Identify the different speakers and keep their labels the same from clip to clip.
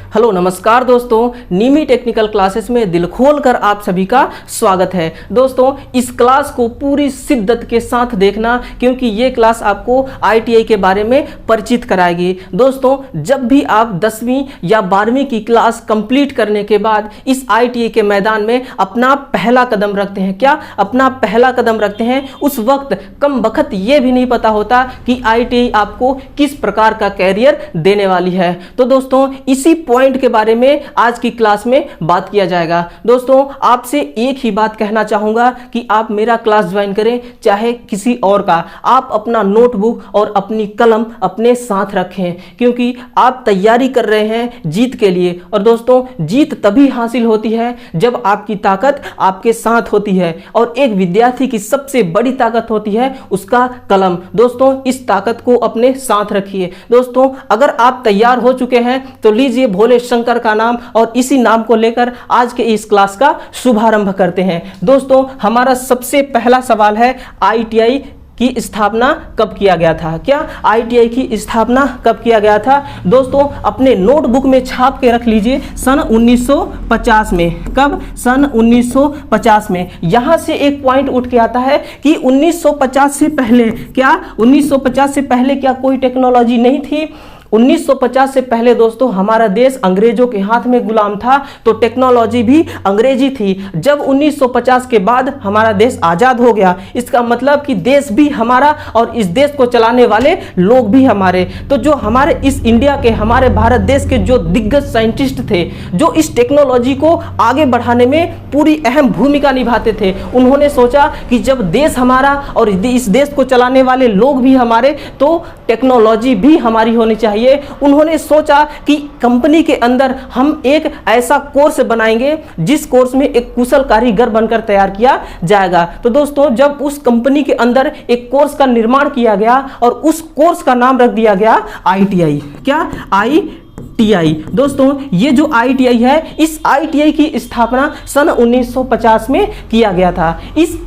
Speaker 1: Hello नमस्कार दोस्तों, नीमी technical classes में दिल खोल कर आप सभी का स्वागत है। दोस्तों इस क्लास को पूरी शिद्दत के साथ देखना, क्योंकि ये क्लास आपको आईटीआई के बारे में परिचित कराएगी। दोस्तों जब भी आप 10वीं या 12वीं की क्लास कंप्लीट करने के बाद इस आईटीआई के मैदान में अपना पहला कदम रखते हैं, क्या अपना पहला कदम रखते हैं, उस वक्त कम बखत ये भी नहीं पता होता कि आईटीआई आपको किस प्रकार का कैरियर देने वाली है। तो दोस्तों इसी पॉइंट के बारे में आज की क्लास में बात किया जाएगा। दोस्तों आपसे एक ही बात कहना चाहूंगा कि आप मेरा क्लास ज्वाइन करें चाहे किसी और का, आप अपना नोटबुक और अपनी कलम अपने साथ रखें, क्योंकि आप तैयारी कर रहे हैं जीत के लिए। और दोस्तों जीत तभी हासिल होती है जब आपकी ताकत आपके साथ होती है, और एक विद्यार्थी की सबसे बड़ी ताकत होती है उसका कलम। दोस्तों इस ताकत को अपने साथ रखिए। दोस्तों अगर आप तैयार हो चुके हैं तो लीजिए भोले शंकर का नाम और इसी नाम को लेकर आज के इस क्लास का शुभारंभ करते हैं। दोस्तों हमारा सबसे पहला सवाल है, आईटीआई की स्थापना कब किया गया था? क्या आईटीआई की स्थापना कब किया गया था? दोस्तों अपने नोटबुक में छाप के रख लीजिए, सन 1950 में। कब? सन 1950 में। यहां से एक पॉइंट उठ के आता है कि 1950 से पहले क्या 1950 से पहले क्या कोई टेक्नोलॉजी नहीं थी? 1950 से पहले दोस्तों हमारा देश अंग्रेजों के हाथ में गुलाम था, तो टेक्नोलॉजी भी अंग्रेजी थी। जब 1950 के बाद हमारा देश आज़ाद हो गया, इसका मतलब कि देश भी हमारा और इस देश को चलाने वाले लोग भी हमारे। तो जो हमारे इस इंडिया के, हमारे भारत देश के जो दिग्गज साइंटिस्ट थे, जो इस टेक्नोलॉजी को आगे बढ़ाने में पूरी अहम भूमिका निभाते थे, उन्होंने सोचा कि जब देश हमारा और इस देश को चलाने वाले लोग भी हमारे, तो टेक्नोलॉजी भी हमारी होनी चाहिए। उन्होंने सोचा कि कंपनी के अंदर हम एक ऐसा कोर्स बनाएंगे जिस कोर्स में एक कुशल कारीगर बनकर तैयार किया जाएगा। तो दोस्तों जब उस कंपनी के अंदर एक कोर्स का निर्माण किया गया और उस कोर्स का नाम रख दिया गया आईटीआई। क्या? आईटीआई। दोस्तों ये जो आईटीआई है, इस आईटीआई की स्थापना सन 1950 में किया गया था।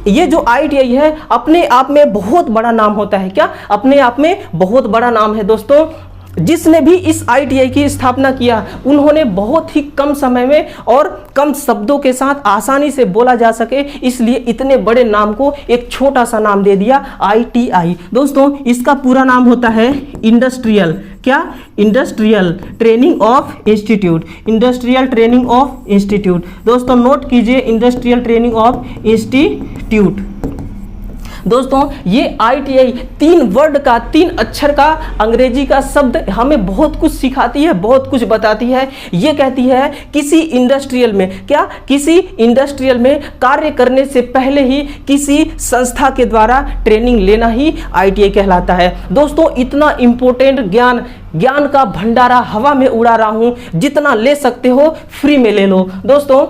Speaker 1: ये जो आईटीआई है अपने आप में बहुत बड़ा नाम होता है। क्या? अपने आप में बहुत बड़ा नाम है। दोस्तों जिसने भी इस आईटीआई की स्थापना किया, उन्होंने बहुत ही कम समय में और कम शब्दों के साथ आसानी से बोला जा सके, इसलिए इतने बड़े नाम को एक छोटा सा नाम दे दिया आईटीआई। दोस्तों इसका पूरा नाम होता है इंडस्ट्रियल, क्या? Industrial training of institute. Industrial training of institute. दोस्तों नोट कीजिए, इंडस्ट्रियल ट्रेनिंग ऑफ इंस्टीट्यूट। दोस्तों ये आईटीआई 3 वर्ड का, 3 अक्षर का अंग्रेजी का शब्द हमें बहुत कुछ सिखाती है, बहुत कुछ बताती है। ये कहती है किसी इंडस्ट्रियल में, क्या? किसी इंडस्ट्रियल में कार्य करने से पहले ही किसी संस्था के द्वारा ट्रेनिंग लेना ही आईटीआई कहलाता है। दोस्तों इतना इंपॉर्टेंट ज्ञान का भंडारा हवा में उड़ा रहा हूं, जितना ले सकते हो फ्री में ले लो। दोस्तों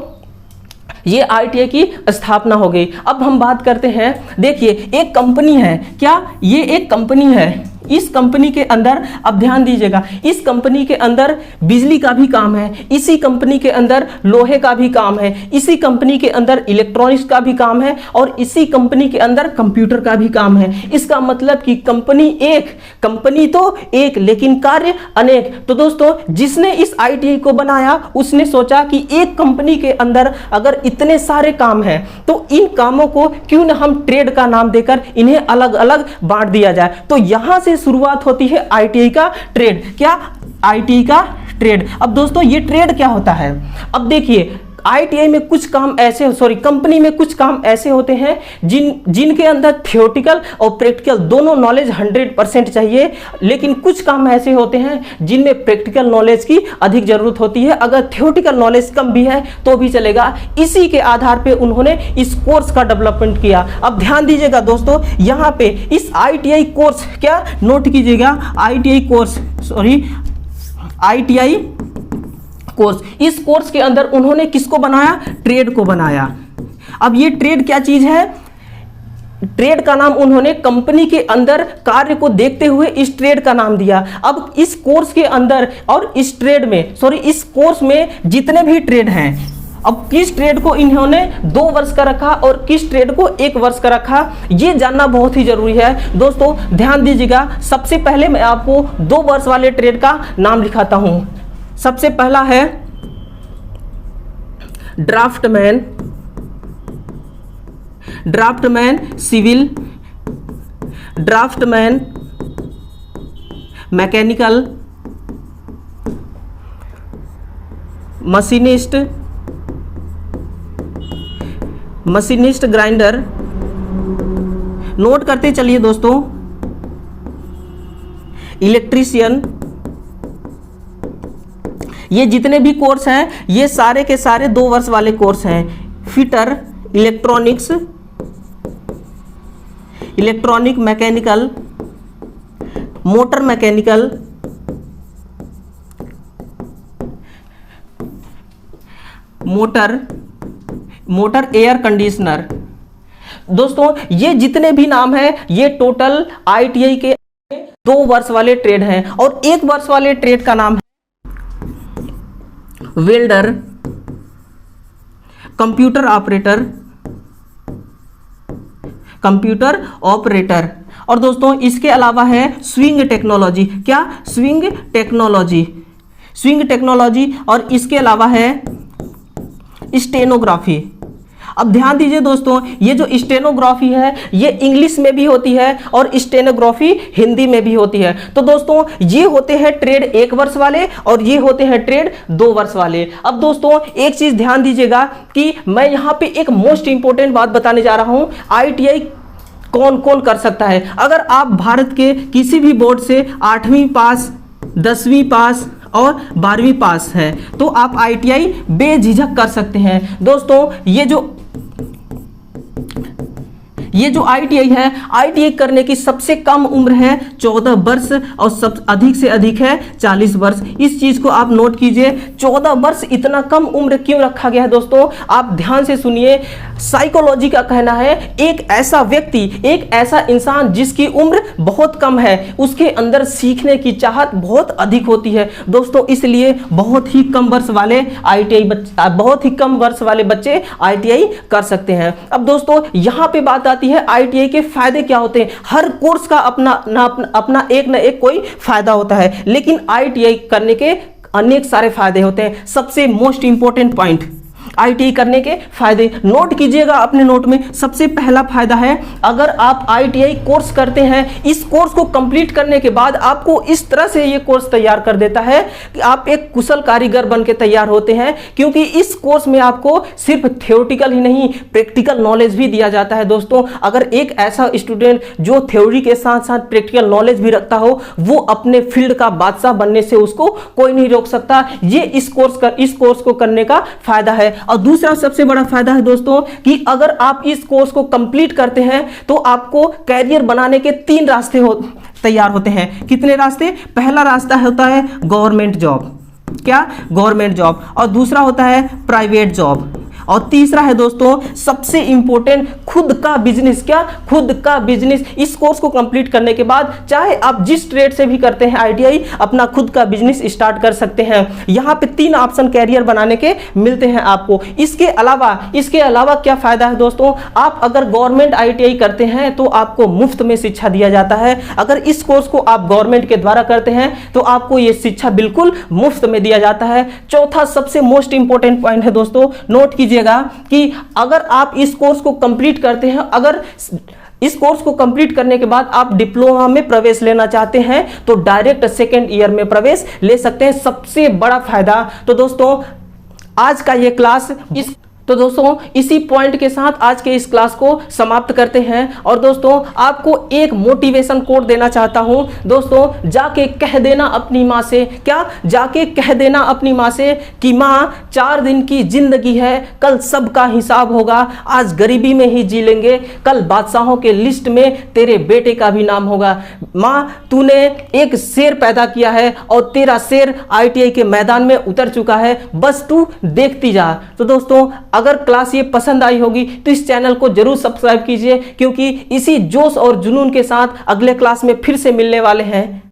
Speaker 1: ये आईटीआई की स्थापना हो गई। अब हम बात करते हैं, देखिए एक कंपनी है, क्या? ये एक कंपनी है। इस कंपनी के अंदर, अब ध्यान दीजिएगा, इस कंपनी के अंदर बिजली का भी काम है, इसी कंपनी के अंदर लोहे का भी काम है, इसी कंपनी के अंदर इलेक्ट्रॉनिक्स का भी काम है, और इसी कंपनी के अंदर कंप्यूटर का भी काम है। इसका मतलब कि कंपनी तो एक लेकिन कार्य अनेक। तो दोस्तों जिसने इस आईटीआई को बनाया, उसने सोचा कि एक कंपनी के अंदर अगर इतने सारे काम हैं, तो इन कामों को क्यों न हम ट्रेड का नाम देकर इन्हें अलग अलग बांट दिया जाए। तो यहां से शुरुआत होती है आईटीआई का ट्रेड। क्या? आईटीआई का ट्रेड। अब दोस्तों ये ट्रेड क्या होता है? अब देखिए आईटीआई में कुछ काम ऐसे, कंपनी में कुछ काम ऐसे होते हैं जिनके अंदर थियोरेटिकल और प्रैक्टिकल दोनों नॉलेज 100% चाहिए, लेकिन कुछ काम ऐसे होते हैं जिनमें प्रैक्टिकल नॉलेज की अधिक जरूरत होती है। अगर थियोरेटिकल नॉलेज कम भी है तो भी चलेगा। इसी के आधार पे उन्होंने इस कोर्स का डेवलपमेंट किया। अब ध्यान दीजिएगा दोस्तों, यहाँ पे इस आईटीआई कोर्स, क्या? नोट कीजिएगा, आईटीआई कोर्स। इस कोर्स के अंदर उन्होंने किसको बनाया? ट्रेड को बनाया। अब ये ट्रेड क्या चीज है? ट्रेड का नाम उन्होंने कंपनी के अंदर कार्य को देखते हुए इस ट्रेड का नाम दिया। अब इस कोर्स के अंदर और इस कोर्स में जितने भी ट्रेड हैं, अब किस ट्रेड को इन्होंने 2 वर्ष का रखा और किस ट्रेड को 1 वर्ष का रखा, ये जानना बहुत ही जरूरी है। दोस्तों ध्यान दीजिएगा, सबसे पहले मैं आपको 2 वर्ष वाले ट्रेड का नाम लिखाता हूं। सबसे पहला है draftman, draftman civil, draftman mechanical, machinist, machinist grinder. Note करते चलिए दोस्तों, इलेक्ट्रीशियन। ये जितने भी कोर्स हैं ये सारे के सारे 2 वर्ष वाले कोर्स हैं। Fitter, electronics, electronic mechanical, motor mechanical, motor air conditioner. दोस्तों ये जितने भी नाम हैं ये टोटल आईटीआई के 2 वर्ष वाले ट्रेड हैं। और 1 वर्ष वाले ट्रेड का नाम है welder, computer operator, computer operator. और दोस्तों इसके अलावा है स्विंग टेक्नोलॉजी। क्या? Swing technology, swing technology. और इसके अलावा है स्टेनोग्राफी। अब ध्यान दीजिए दोस्तों, ये जो स्टेनोग्राफी है ये इंग्लिश में भी होती है और स्टेनोग्राफी हिंदी में भी होती है। तो दोस्तों ये होते हैं ट्रेड 1 वर्ष वाले और ये होते हैं ट्रेड 2 वर्ष वाले। अब दोस्तों एक चीज ध्यान दीजिएगा कि मैं यहां पे एक मोस्ट इंपॉर्टेंट बात बताने जा रहा हूं। आईटीआई कौन कौन कर सकता है? अगर आप भारत के किसी भी बोर्ड से 8वीं पास, 10वीं पास और 12वीं पास है तो आप आईटीआई बेझिझक कर सकते हैं। दोस्तों ये जो आईटीआई है, आईटीआई करने की सबसे कम उम्र है 14 वर्ष और सब अधिक से अधिक है 40 वर्ष। इस चीज को आप नोट कीजिए। 14 वर्ष इतना कम उम्र क्यों रखा गया है दोस्तों? आप ध्यान से सुनिए। साइकोलॉजी का कहना है एक ऐसा व्यक्ति, एक ऐसा इंसान जिसकी उम्र बहुत कम है उसके अंदर सीखने की चाहत बहुत अधिक होती है दोस्तों। इसलिए बहुत ही कम वर्ष वाले बच्चे आईटीआई कर सकते हैं। अब दोस्तों यहां पे बात आती है आईटीआई के फायदे क्या होते हैं। हर कोर्स का अपना एक ना एक कोई फायदा होता है, लेकिन आईटीआई करने के अनेक सारे फायदे होते हैं। सबसे मोस्ट इंपॉर्टेंट पॉइंट आईटीआई करने के फायदे नोट कीजिएगा अपने नोट में। सबसे पहला फायदा है, अगर आप आईटीआई कोर्स करते हैं, इस कोर्स को कंप्लीट करने के बाद आपको इस तरह से ये कोर्स तैयार कर देता है कि आप एक कुशल कारीगर बन के तैयार होते हैं। क्योंकि इस कोर्स में आपको सिर्फ थ्योरेटिकल ही नहीं प्रैक्टिकल नॉलेज भी दिया जाता है दोस्तों। अगर एक ऐसा स्टूडेंट जो थ्योरी के साथ साथ प्रैक्टिकल नॉलेज भी रखता हो, वो अपने फील्ड का बादशाह बनने से उसको कोई नहीं रोक सकता। ये इस कोर्स को करने का फायदा है। और दूसरा सबसे बड़ा फायदा है दोस्तों कि अगर आप इस कोर्स को कंप्लीट करते हैं तो आपको कैरियर बनाने के 3 रास्ते तैयार होते हैं। कितने रास्ते? पहला रास्ता होता है गवर्नमेंट जॉब। क्या? Government job. और दूसरा होता है प्राइवेट जॉब। और तीसरा है दोस्तों सबसे इंपॉर्टेंट खुद का बिजनेस। क्या? खुद का बिजनेस। इस कोर्स को कंप्लीट करने के बाद चाहे आप जिस ट्रेड से भी करते हैं आईटीआई, अपना खुद का बिजनेस स्टार्ट कर सकते हैं। यहां पे 3 ऑप्शन कैरियर बनाने के मिलते हैं आपको। इसके अलावा क्या फायदा है दोस्तों? आप अगर गवर्नमेंट आईटीआई करते हैं तो आपको मुफ्त में शिक्षा दिया जाता है। अगर इस कोर्स को आप गवर्नमेंट के द्वारा करते हैं तो आपको यह शिक्षा बिल्कुल मुफ्त में दिया जाता है। चौथा सबसे मोस्ट इंपॉर्टेंट पॉइंट है दोस्तों, नोट कीजिएगा कि अगर आप इस कोर्स को कंप्लीट करते हैं, अगर इस कोर्स को कंप्लीट करने के बाद आप डिप्लोमा में प्रवेश लेना चाहते हैं तो डायरेक्ट 2nd ईयर में प्रवेश ले सकते हैं। सबसे बड़ा फायदा। तो दोस्तों आज का ये क्लास तो दोस्तों इसी पॉइंट के साथ आज के इस क्लास को समाप्त करते हैं। और दोस्तों आपको एक मोटिवेशन कोट देना चाहता हूं दोस्तों, जाके कह देना अपनी माँ से। क्या? जाके कह देना अपनी माँ से कि माँ 4 दिन की जिंदगी है, कल सबका हिसाब होगा। आज गरीबी में ही जी लेंगे, कल बादशाहों के लिस्ट में तेरे बेटे का भी नाम होगा। माँ तूने एक शेर पैदा किया है और तेरा शेर आईटीआई के मैदान में उतर चुका है, बस तू देखती जा। तो दोस्तों अगर क्लास ये पसंद आई होगी तो इस चैनल को जरूर सब्सक्राइब कीजिए, क्योंकि इसी जोश और जुनून के साथ अगले क्लास में फिर से मिलने वाले हैं।